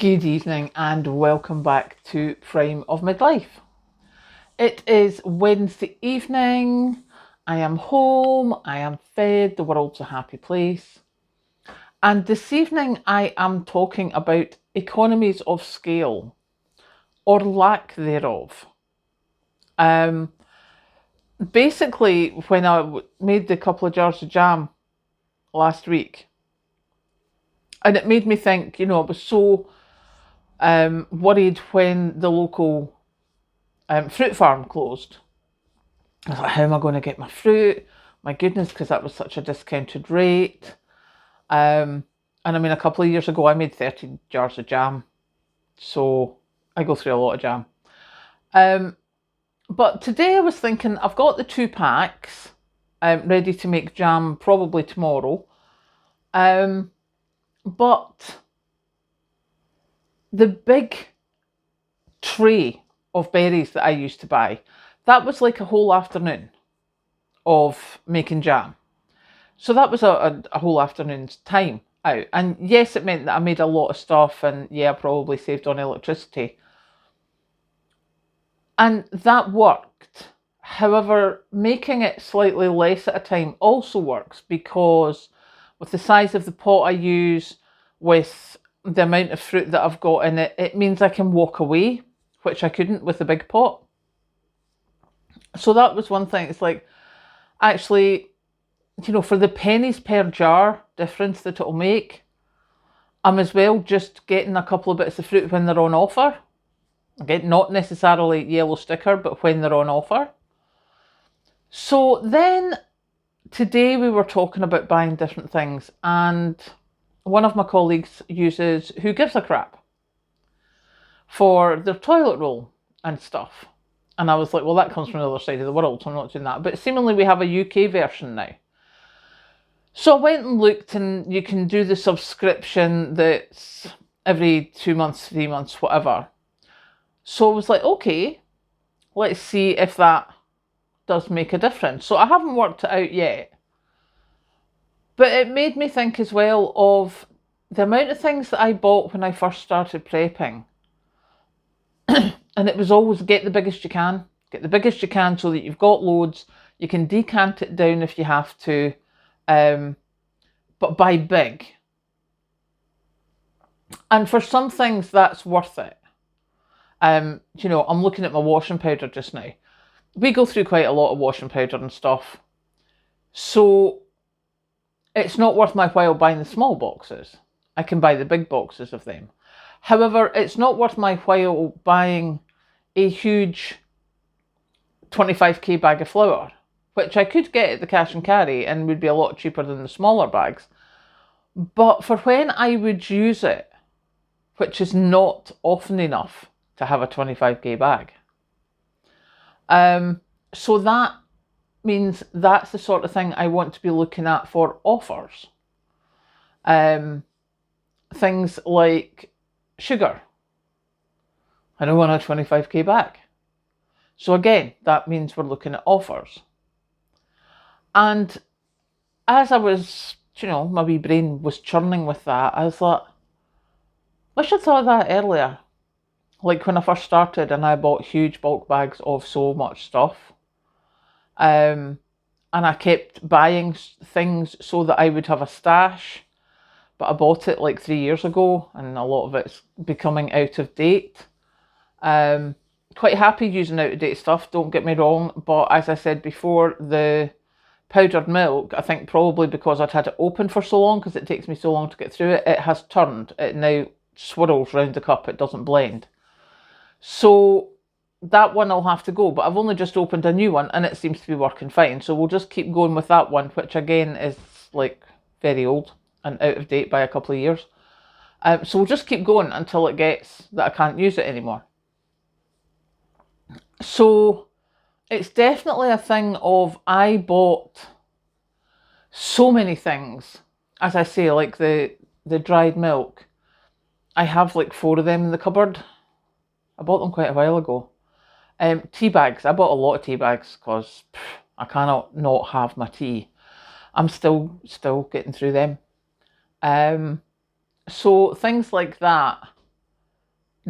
Good evening and welcome back to Prime of Midlife. It is Wednesday evening. I am home. I am fed. The world's a happy place. And this evening I am talking about economies of scale or lack thereof. Basically, when I made the couple of jars of jam last week, and it made me think, I was so worried when the local fruit farm closed. I was like, how am I going to get my fruit? My goodness, because that was such a discounted rate. And I mean, a couple of years ago, I made 30 jars of jam. So I go through a lot of jam. But today I was thinking, I've got the 2 packs ready to make jam probably tomorrow. But the big tray of berries that I used to buy, that was like a whole afternoon of making jam. So that was a whole afternoon's time out. And yes, it meant that I made a lot of stuff and yeah, I probably saved on electricity. And that worked. However, making it slightly less at a time also works because with the size of the pot I use, with the amount of fruit that I've got in it, it means I can walk away, which I couldn't with the big pot. So that was one thing. It's like, actually, for the pennies per jar difference that it'll make, I'm as well just getting a couple of bits of fruit when they're on offer. Again, not necessarily yellow sticker, but when they're on offer. So then today we were talking about buying different things, and one of my colleagues uses Who Gives a Crap for their toilet roll and stuff. And I was like, well, that comes from the other side of the world, so I'm not doing that. But seemingly we have a UK version now. So I went and looked, and you can do the subscription that's every 2 months, 3 months, whatever. So I was like, okay, let's see if that does make a difference. So I haven't worked it out yet. But it made me think as well of the amount of things that I bought when I first started prepping. And it was always get the biggest you can. Get the biggest you can so that you've got loads. You can decant it down if you have to. But buy big. And for some things, that's worth it. I'm looking at my washing powder just now. We go through quite a lot of washing powder and stuff. So it's not worth my while buying the small boxes. I can buy the big boxes of them. However, it's not worth my while buying a huge 25k bag of flour, which I could get at the cash and carry and would be a lot cheaper than the smaller bags. But for when I would use it, which is not often enough to have a 25k bag. So that means that's the sort of thing I want to be looking at for offers. Things like sugar. I don't want a 25k bag. So again, that means we're looking at offers. And as I was, my wee brain was churning with that, I was like, I should have thought of that earlier. Like when I first started and I bought huge bulk bags of so much stuff. And I kept buying things so that I would have a stash. But I bought it like 3 years ago and a lot of it's becoming out of date. Quite happy using out of date stuff, don't get me wrong. But as I said before, the powdered milk, I think probably because I'd had it open for so long, because it takes me so long to get through it, it has turned. It now swirls round the cup, it doesn't blend. So that one I'll have to go, but I've only just opened a new one and it seems to be working fine. So we'll just keep going with that one, which again is like very old and out of date by a couple of years. So we'll just keep going until it gets that I can't use it anymore. So it's definitely a thing of I bought so many things. As I say, like the dried milk. I have like 4 of them in the cupboard. I bought them quite a while ago. Tea bags. I bought a lot of tea bags because I cannot not have my tea. I'm still getting through them. So things like that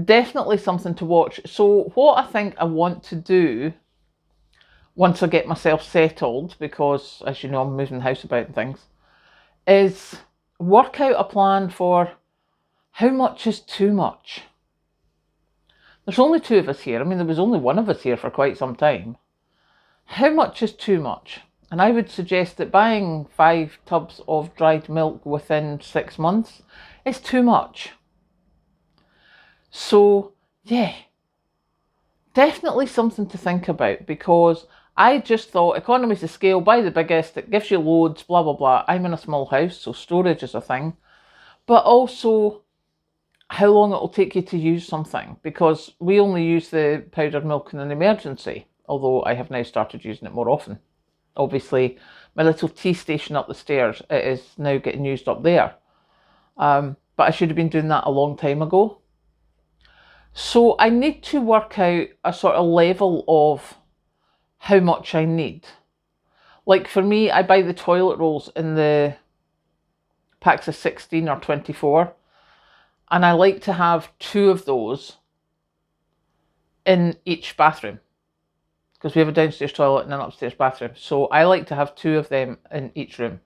definitely something to watch. So what I think I want to do once I get myself settled, because as you know, I'm moving the house about and things, is work out a plan for how much is too much. There's only two of us here. I mean, there was only one of us here for quite some time. How much is too much? And I would suggest that buying 5 tubs of dried milk within 6 months is too much. So, yeah, definitely something to think about, because I just thought economies of scale, buy the biggest, it gives you loads, blah, blah, blah. I'm in a small house, so storage is a thing. But also how long it will take you to use something, because we only use the powdered milk in an emergency, although I have now started using it more often. Obviously, my little tea station up the stairs, it is now getting used up there. But I should have been doing that a long time ago. So I need to work out a sort of level of how much I need. Like for me, I buy the toilet rolls in the packs of 16 or 24. And I like to have 2 of those in each bathroom, because we have a downstairs toilet and an upstairs bathroom. So I like to have 2 of them in each room.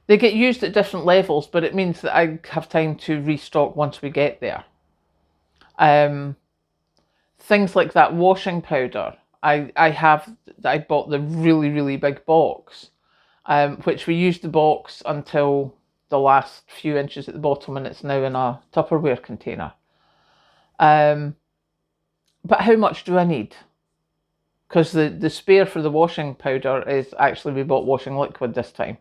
They get used at different levels, but it means that I have time to restock once we get there. Things like that washing powder. I bought the really, really big box, which we used the box until the last few inches at the bottom, and it's now in a Tupperware container. But how much do I need? Because the spare for the washing powder is actually, we bought washing liquid this time.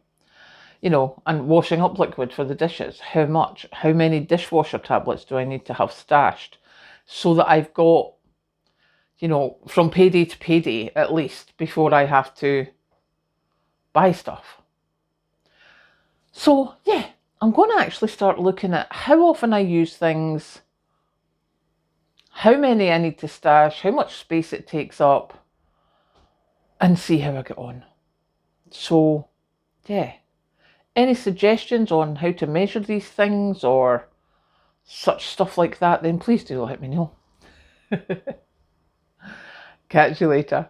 You know, and washing up liquid for the dishes. How much? How many dishwasher tablets do I need to have stashed so that I've got, you know, from payday to payday at least, before I have to buy stuff? So yeah, I'm going to actually start looking at how often I use things, how many I need to stash, how much space it takes up, and see how I get on. So yeah. Any suggestions on how to measure these things or such stuff like that, then please do let me know. Catch you later.